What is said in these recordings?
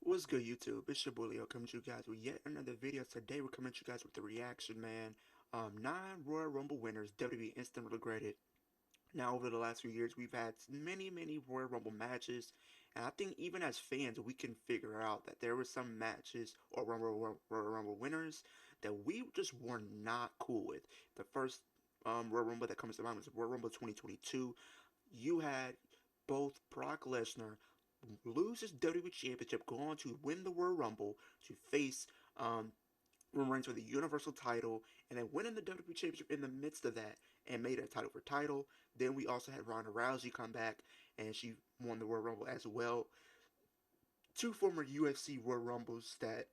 What's good, YouTube? It's your boy Leo coming to you guys with yet another video. Today we're coming to you guys with the reaction, man. 9 Royal Rumble winners WWE instant regretted. Now, over the last few years, we've had many Royal Rumble matches, and I think even as fans, we can figure out that there were some matches or Royal Rumble winners that we just were not cool with. The first Royal Rumble that comes to mind was Royal Rumble 2022. You had both Brock Lesnar lose his WWE Championship, go on to win the Royal Rumble to face Roman Reigns for the Universal title, and then winning the WWE Championship in the midst of that and made it a title for title. Then we also had Ronda Rousey come back and she won the Royal Rumble as well. Two former UFC Royal Rumbles that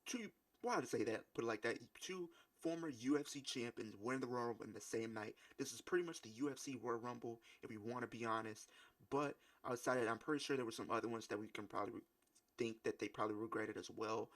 two why to say that, put it like that, two former UFC champions win the Royal Rumble in the same night. This is pretty much the UFC Royal Rumble, if we want to be honest. But outside of that, I'm pretty sure there were some other ones that we can probably think that they probably regretted as well.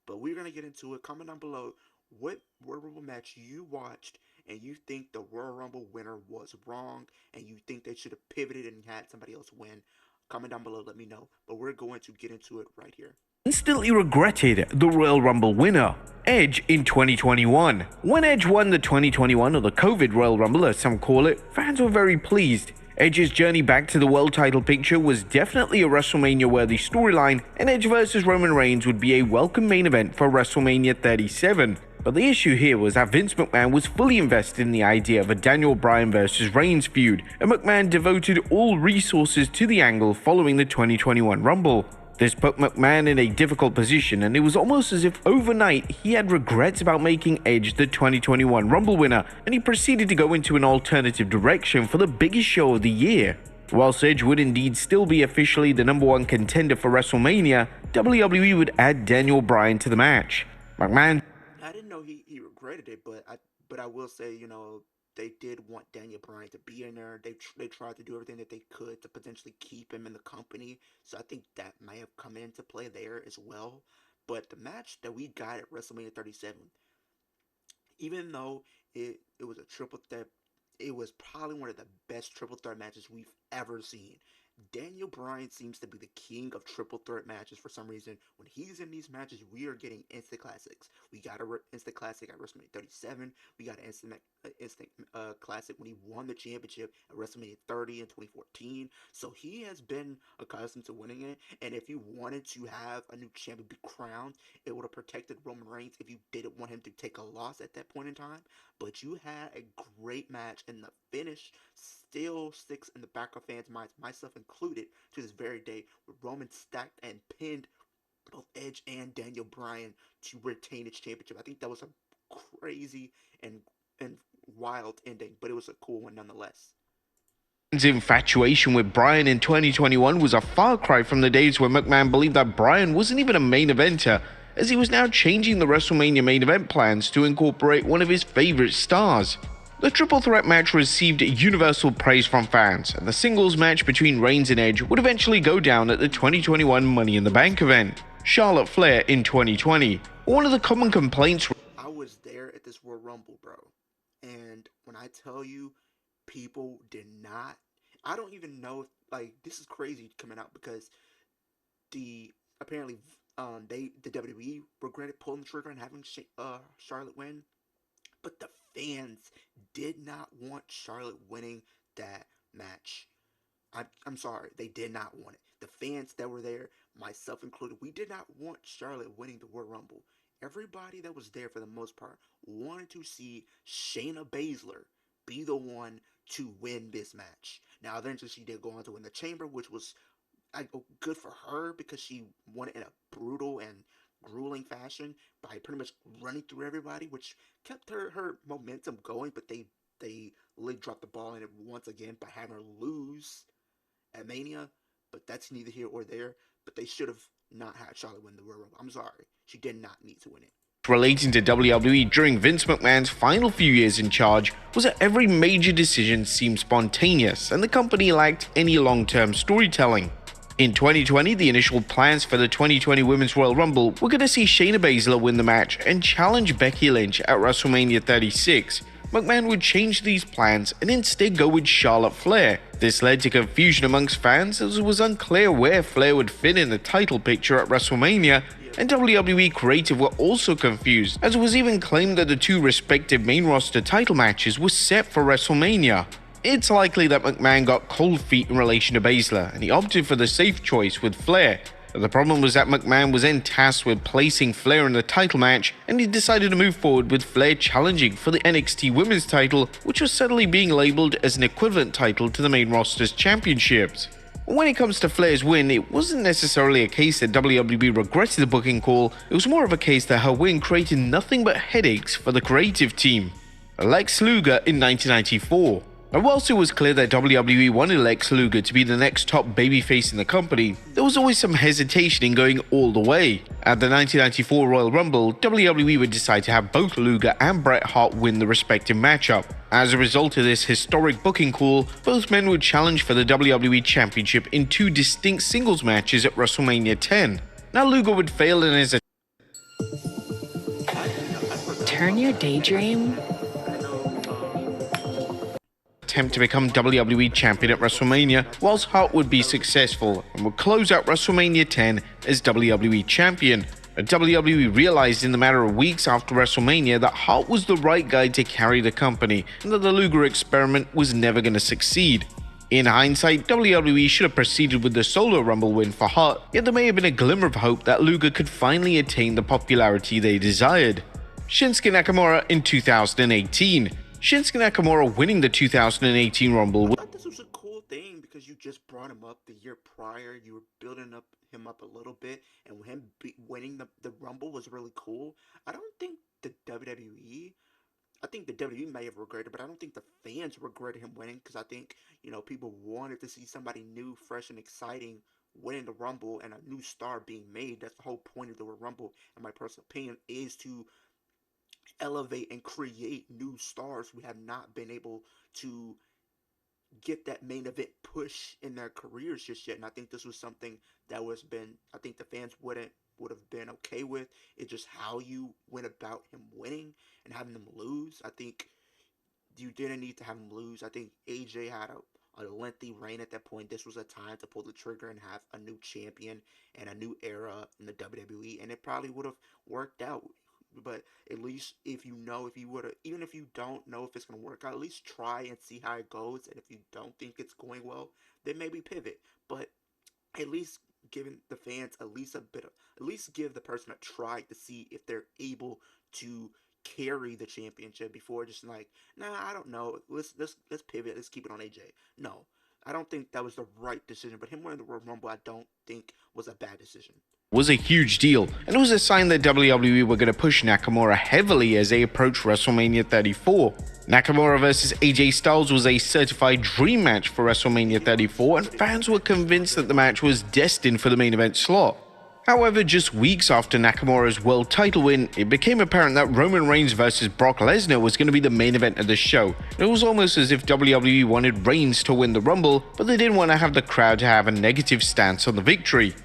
But we're gonna get into it. Comment down below what Royal Rumble match you watched and you think the Royal Rumble winner was wrong and you think they should have pivoted and had somebody else win. Comment down below, let me know. But we're going to get into it right here. Instantly regretted the Royal Rumble winner, Edge, in 2021. When Edge won the 2021, or the COVID Royal Rumble as some call it, fans were very pleased. Edge's journey back to the world title picture was definitely a WrestleMania-worthy storyline, and Edge vs Roman Reigns would be a welcome main event for WrestleMania 37. But the issue here was that Vince McMahon was fully invested in the idea of a Daniel Bryan vs Reigns feud, and McMahon devoted all resources to the angle following the 2021 Rumble. This put McMahon in a difficult position, and it was almost as if overnight he had regrets about making Edge the 2021 Rumble winner, and he proceeded to go into an alternative direction for the biggest show of the year. Whilst Edge would indeed still be officially the #1 contender for WrestleMania, WWE would add Daniel Bryan to the match. McMahon I didn't know he regretted it, but I will say, they did want Daniel Bryan to be in there. They tried to do everything that they could to potentially keep him in the company. So I think that may have come into play there as well. But the match that we got at WrestleMania 37, even though it was a triple threat, it was probably one of the best triple threat matches we've ever seen. Daniel Bryan seems to be the king of triple threat matches for some reason. When he's in these matches, we are getting instant classics. We got an instant classic at WrestleMania 37. We got an instant classic when he won the championship at WrestleMania 30 in 2014. So he has been accustomed to winning it. And if you wanted to have a new champion be crowned, it would have protected Roman Reigns if you didn't want him to take a loss at that point in time. But you had a great match, and the finish still sticks in the back of fans' minds, myself included, to this very day, where Roman stacked and pinned both Edge and Daniel Bryan to retain its championship. I think that was a crazy and wild ending, but it was a cool one nonetheless. infatuation with Bryan in 2021 was a far cry from the days where McMahon believed that Bryan wasn't even a main eventer, as he was now changing the WrestleMania main event plans to incorporate one of his favorite stars. The triple threat match received universal praise from fans, and the singles match between Reigns and Edge would eventually go down at the 2021 Money in the Bank event. Charlotte Flair in 2020. One of the common complaints. I was there at this Royal Rumble, bro, and when I tell you, people did not. I don't even know if, like, this is crazy coming out because the apparently the WWE regretted pulling the trigger and having Charlotte win, but the fans did not want Charlotte winning that match. I'm sorry, they did not want it. The fans that were there, myself included, we did not want Charlotte winning the Royal Rumble. Everybody that was there for the most part wanted to see Shayna Baszler be the one to win this match. Now, eventually, she did go on to win the Chamber, which was good for her because she won it in a brutal and grueling fashion by pretty much running through everybody, which kept her momentum going. But they really dropped the ball in it once again by having her lose at Mania. But that's neither here or there. But they should have not had Charlotte win the Royal Rumble. I'm sorry, she did not need to win it. Relating to WWE during Vince McMahon's final few years in charge was that every major decision seemed spontaneous and the company lacked any long-term storytelling. In 2020, the initial plans for the 2020 Women's Royal Rumble were going to see Shayna Baszler win the match and challenge Becky Lynch at WrestleMania 36. McMahon would change these plans and instead go with Charlotte Flair. This led to confusion amongst fans as it was unclear where Flair would fit in the title picture at WrestleMania, and WWE creative were also confused, as it was even claimed that the two respective main roster title matches were set for WrestleMania. It's likely that McMahon got cold feet in relation to Baszler, and he opted for the safe choice with Flair. But the problem was that McMahon was then tasked with placing Flair in the title match, and he decided to move forward with Flair challenging for the NXT Women's title, which was suddenly being labeled as an equivalent title to the main roster's championships. When it comes to Flair's win, it wasn't necessarily a case that WWE regretted the booking call, it was more of a case that her win created nothing but headaches for the creative team. Lex Luger in 1994. And whilst it was clear that WWE wanted Lex Luger to be the next top babyface in the company, there was always some hesitation in going all the way. At the 1994 Royal Rumble, WWE would decide to have both Luger and Bret Hart win the respective matchup. As a result of this historic booking call, both men would challenge for the WWE Championship in two distinct singles matches at WrestleMania 10. Now Luger would fail in his Turn your daydream attempt to become WWE Champion at WrestleMania, whilst Hart would be successful and would close out WrestleMania 10 as WWE Champion. WWE realized in the matter of weeks after WrestleMania that Hart was the right guy to carry the company and that the Luger experiment was never going to succeed. In hindsight, WWE should have proceeded with the solo Rumble win for Hart, yet there may have been a glimmer of hope that Luger could finally attain the popularity they desired. Shinsuke Nakamura in 2018. Shinsuke Nakamura winning the 2018 Rumble. I thought this was a cool thing because you just brought him up the year prior. You were building him up a little bit, and him winning the Rumble was really cool. I don't think the WWE, I think the WWE may have regretted, but I don't think the fans regretted him winning because I think, people wanted to see somebody new, fresh, and exciting winning the Rumble and a new star being made. That's the whole point of the Rumble, in my personal opinion, is to elevate and create new stars who have not been able to get that main event push in their careers just yet. And I think this was something that I think the fans would have been okay with. It's just how you went about him winning and having him lose. I think you didn't need to have him lose. I think AJ had a lengthy reign at that point. This was a time to pull the trigger and have a new champion and a new era in the WWE, and it probably would have worked out. But at least even if you don't know if it's going to work out, at least try and see how it goes. And if you don't think it's going well, then maybe pivot. But at least giving the fans at least give the person a try to see if they're able to carry the championship before just like, nah, I don't know. Let's pivot. Let's keep it on AJ. No, I don't think that was the right decision. But him winning the Royal Rumble, I don't think was a bad decision. Was a huge deal, and it was a sign that WWE were going to push Nakamura heavily as they approached WrestleMania 34. Nakamura vs AJ Styles was a certified dream match for WrestleMania 34, and fans were convinced that the match was destined for the main event slot. However, just weeks after Nakamura's world title win, it became apparent that Roman Reigns vs Brock Lesnar was going to be the main event of the show. It was almost as if WWE wanted Reigns to win the Rumble, but they didn't want to have the crowd to have a negative stance on the victory.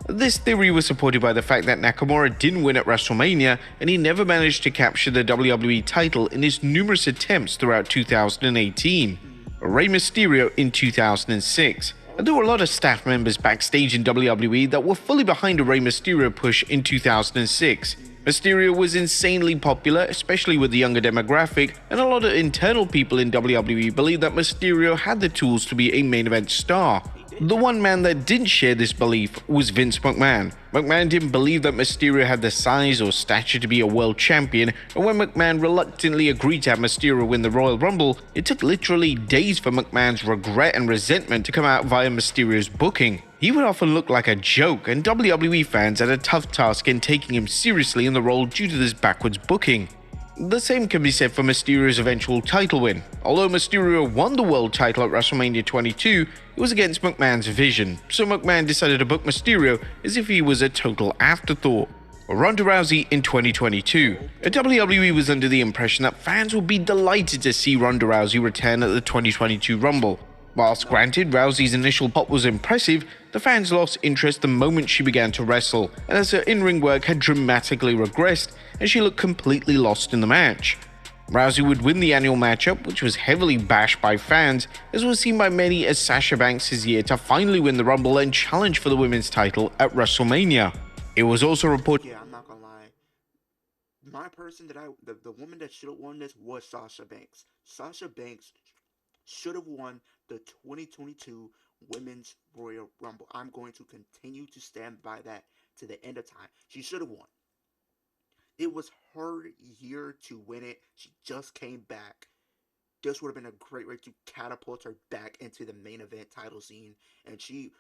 This theory was supported by the fact that Nakamura didn't win at WrestleMania, and he never managed to capture the WWE title in his numerous attempts throughout 2018. Rey Mysterio in 2006. There were a lot of staff members backstage in WWE that were fully behind a Rey Mysterio push in 2006. Mysterio was insanely popular, especially with the younger demographic, and a lot of internal people in WWE believed that Mysterio had the tools to be a main event star. The one man that didn't share this belief was Vince McMahon. McMahon didn't believe that Mysterio had the size or stature to be a world champion, and when McMahon reluctantly agreed to have Mysterio win the Royal Rumble, it took literally days for McMahon's regret and resentment to come out via Mysterio's booking. He would often look like a joke, and WWE fans had a tough task in taking him seriously in the role due to this backwards booking. The same can be said for Mysterio's eventual title win. Although Mysterio won the world title at WrestleMania 22, it was against McMahon's vision, so McMahon decided to book Mysterio as if he was a total afterthought. Ronda Rousey in 2022. WWE was under the impression that fans would be delighted to see Ronda Rousey return at the 2022 Rumble. Whilst granted Rousey's initial pop was impressive, the fans lost interest the moment she began to wrestle, and as her in-ring work had dramatically regressed, and she looked completely lost in the match. Rousey would win the annual matchup, which was heavily bashed by fans, as was seen by many as Sasha Banks' year to finally win the Rumble and challenge for the women's title at WrestleMania. It was also reported. Yeah, I'm not gonna lie. My person the woman that should have won this was Sasha Banks. Sasha Banks should have won the 2022 Women's Royal Rumble. I'm going to continue to stand by that to the end of time. She should have won. It was her year to win it. She just came back. This would have been a great way to catapult her back into the main event title scene. And she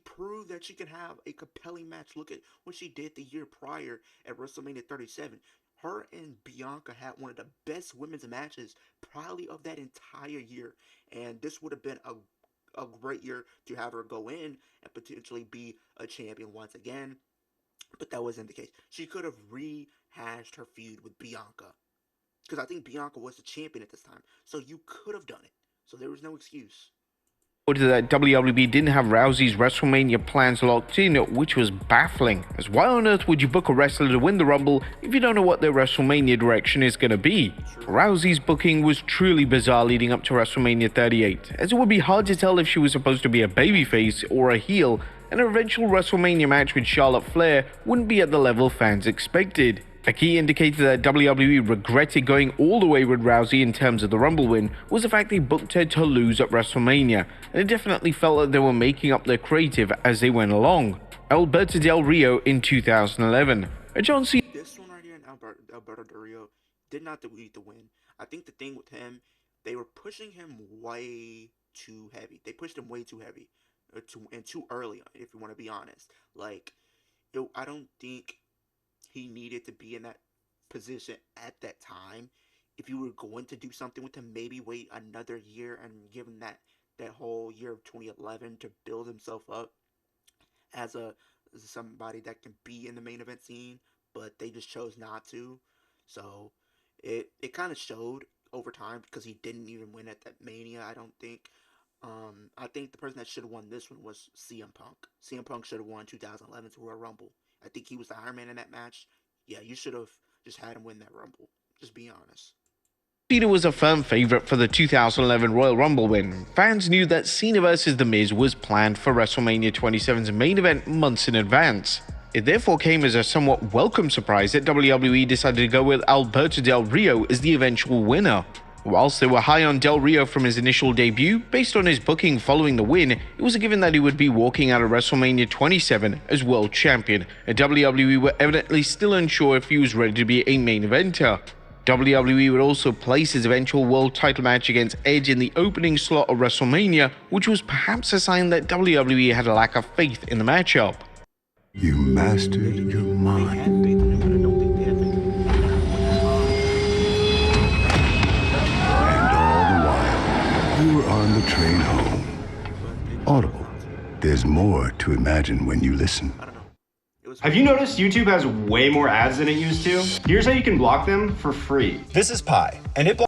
proved that she can have a compelling match. Look at what she did the year prior at WrestleMania 37. Her and Bianca had one of the best women's matches probably of that entire year. And this would have been a great year to have her go in and potentially be a champion once again. But that wasn't the case. She could have rehashed her feud with Bianca. Because I think Bianca was the champion at this time. So you could have done it. So there was no excuse. That WWE didn't have Rousey's WrestleMania plans locked in, which was baffling, as why on earth would you book a wrestler to win the Rumble if you don't know what their WrestleMania direction is going to be? Rousey's booking was truly bizarre leading up to WrestleMania 38, as it would be hard to tell if she was supposed to be a babyface or a heel, and her eventual WrestleMania match with Charlotte Flair wouldn't be at the level fans expected. A key indicator that WWE regretted going all the way with Rousey in terms of the Rumble win was the fact they booked her to lose at WrestleMania, and it definitely felt that they were making up their creative as they went along. Alberto Del Rio in 2011. John Cena. This one right here, Alberto Del Rio, did not need to win. I think the thing with him, they were pushing him way too heavy. They pushed him way too heavy, and too early, if you want to be honest. I don't think he needed to be in that position at that time. If you were going to do something with him, maybe wait another year and give him that whole year of 2011 to build himself up as somebody that can be in the main event scene. But they just chose not to. So it kind of showed over time because he didn't even win at that Mania, I don't think. I think the person that should have won this one was CM Punk. CM Punk should have won 2011's Royal Rumble. I think he was the Iron Man in that match. Yeah, you should have just had him win that Rumble. Just be honest. Cena was a firm favorite for the 2011 Royal Rumble win. Fans knew that Cena vs. The Miz was planned for WrestleMania 27's main event months in advance. It therefore came as a somewhat welcome surprise that WWE decided to go with Alberto Del Rio as the eventual winner. Whilst they were high on Del Rio from his initial debut, based on his booking following the win, it was a given that he would be walking out of WrestleMania 27 as world champion, and WWE were evidently still unsure if he was ready to be a main eventer. WWE would also place his eventual world title match against Edge in the opening slot of WrestleMania, which was perhaps a sign that WWE had a lack of faith in the matchup. You mastered your mind. You were on the train home. Audible. There's more to imagine when you listen. Have you noticed YouTube has way more ads than it used to? Here's how you can block them for free. This is Pi, and it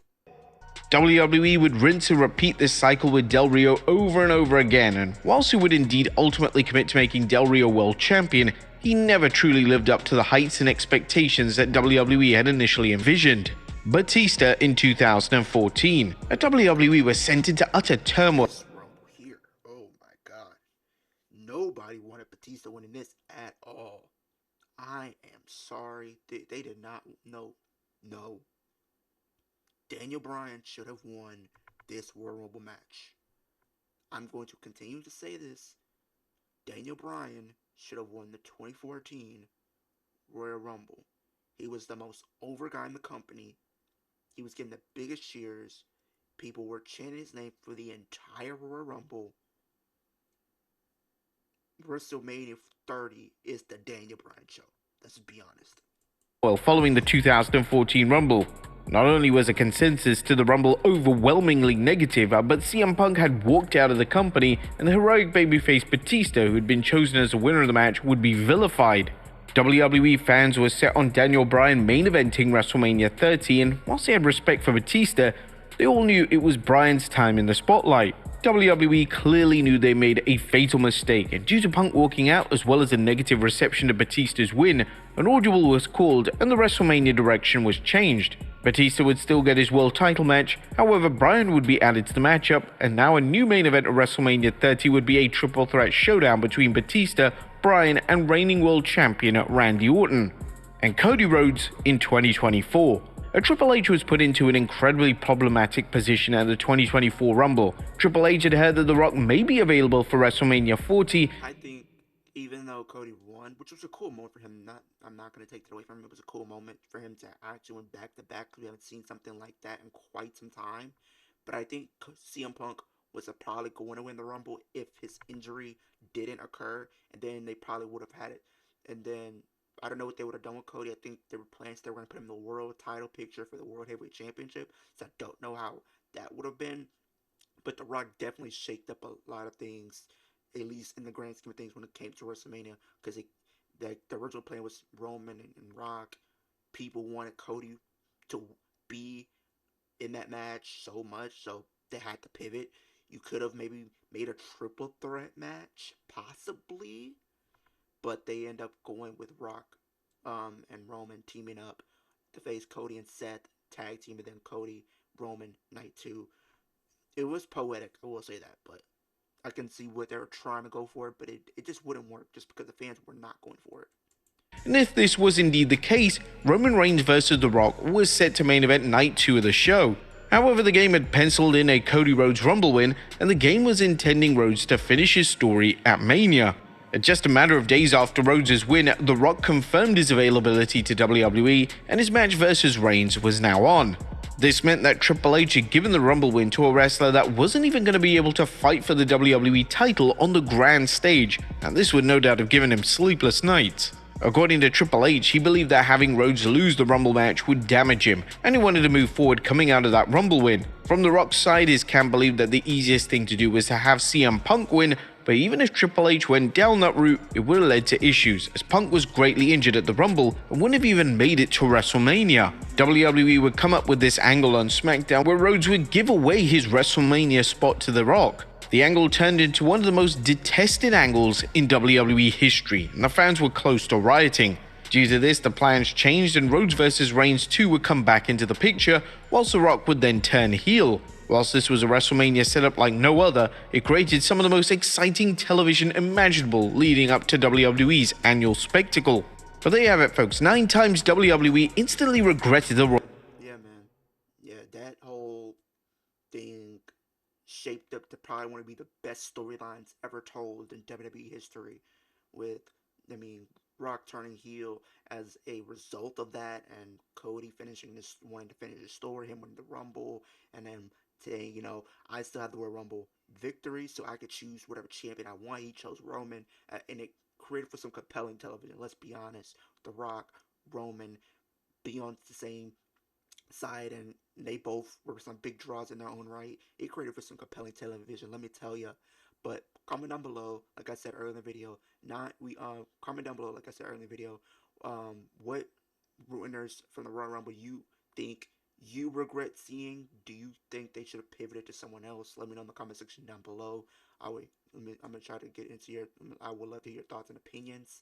WWE would rinse and repeat this cycle with Del Rio over and over again, and whilst he would indeed ultimately commit to making Del Rio world champion, he never truly lived up to the heights and expectations that WWE had initially envisioned. Batista in 2014. WWE was sent into utter turmoil. Here. Oh my god. Nobody wanted Batista winning this at all. I am sorry. They did not. No. Daniel Bryan should have won this Royal Rumble match. I'm going to continue to say this. Daniel Bryan should have won the 2014 Royal Rumble. He was the most over guy in the company. He was getting the biggest cheers. People were chanting his name for the entire Royal Rumble. WrestleMania 30 is the Daniel Bryan show. Let's be honest. Well, following the 2014 Rumble, not only was a consensus to the Rumble overwhelmingly negative, but CM Punk had walked out of the company, and the heroic babyface Batista, who had been chosen as the winner of the match, would be vilified. WWE fans were set on Daniel Bryan main eventing WrestleMania 30, and whilst they had respect for Batista, they all knew it was Bryan's time in the spotlight. WWE clearly knew they made a fatal mistake, and due to Punk walking out as well as a negative reception to Batista's win, an audible was called and the WrestleMania direction was changed. Batista would still get his world title match, however Bryan would be added to the matchup, and now a new main event of WrestleMania 30 would be a triple threat showdown between Batista, Bryan, and reigning world champion Randy Orton and Cody Rhodes in 2024. Triple H was put into an incredibly problematic position at the 2024 Rumble. Triple H had heard that The Rock may be available for WrestleMania 40. I think even though Cody won, which was a cool moment for him, I'm not going to take that away from him. It was a cool moment for him to actually win back to back. We haven't seen something like that in quite some time. But I think CM Punk was probably going to win the Rumble if his injury didn't occur, and then they probably would have had it. And then I don't know what they would have done with Cody. I think there were plans they were going to put him in the world title picture for the World Heavyweight Championship. So I don't know how that would have been. But The Rock definitely shaked up a lot of things, at least in the grand scheme of things when it came to WrestleMania. Because the original plan was Roman and Rock. People wanted Cody to be in that match so much, so they had to pivot. You could have maybe made a triple threat match, possibly. But they end up going with Rock and Roman teaming up to face Cody and Seth, tag team, and then Cody, Roman, night 2. It was poetic, I will say that, but I can see what they were trying to go for, but it just wouldn't work just because the fans were not going for it. And if this was indeed the case, Roman Reigns vs. The Rock was set to main event night 2 of the show. However, the game had penciled in a Cody Rhodes Rumble win, and the game was intending Rhodes to finish his story at Mania. Just a matter of days after Rhodes' win, The Rock confirmed his availability to WWE, and his match versus Reigns was now on. This meant that Triple H had given the Rumble win to a wrestler that wasn't even going to be able to fight for the WWE title on the grand stage, and this would no doubt have given him sleepless nights. According to Triple H, he believed that having Rhodes lose the Rumble match would damage him, and he wanted to move forward coming out of that Rumble win. From The Rock's side, his camp believed that the easiest thing to do was to have CM Punk win, but even if Triple H went down that route, it would have led to issues, as Punk was greatly injured at the Rumble and wouldn't have even made it to WrestleMania. WWE would come up with this angle on SmackDown where Rhodes would give away his WrestleMania spot to The Rock. The angle turned into one of the most detested angles in WWE history, and the fans were close to rioting. Due to this, the plans changed and Rhodes vs. Reigns 2 would come back into the picture, whilst The Rock would then turn heel. Whilst this was a WrestleMania setup like no other, it created some of the most exciting television imaginable leading up to WWE's annual spectacle. But there you have it, folks. 9 times WWE instantly regretted the Yeah, man. Yeah, that whole thing shaped up to probably one of the best storylines ever told in WWE history. With, Rock turning heel as a result of that, and Cody wanting to finish his story, him winning the Rumble, and then saying, I still have the Royal Rumble victory, so I could choose whatever champion I want. He chose Roman, and it created for some compelling television. Let's be honest, The Rock, Roman, be on the same side, and they both were some big draws in their own right. It created for some compelling television, let me tell you. But comment down below, like I said earlier in the video, comment down below, like I said earlier in the video, what winners from the Royal Rumble you think you regret seeing. Do you think they should have pivoted to someone else? Let me know in the comment section down below. I'm gonna try to get into I would love to hear your thoughts and opinions.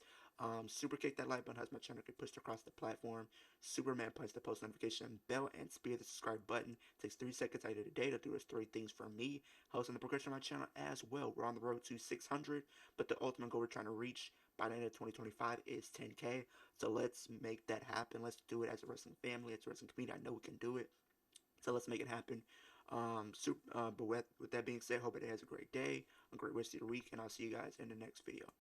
Super kick that like button, helps my channel get pushed across the platform. Superman punch the post notification bell and spear the subscribe button. Takes 3 seconds out of the day to do those 3 things for me. Helps in the progression of my channel as well. We're on the road to 600, but the ultimate goal we're trying to reach by the end of 2025 is 10K. So let's make that happen. Let's do it as a wrestling family, as a wrestling community. I know we can do it. So let's make it happen. But with that being said, hope it has a great day, a great rest of your week, and I'll see you guys in the next video.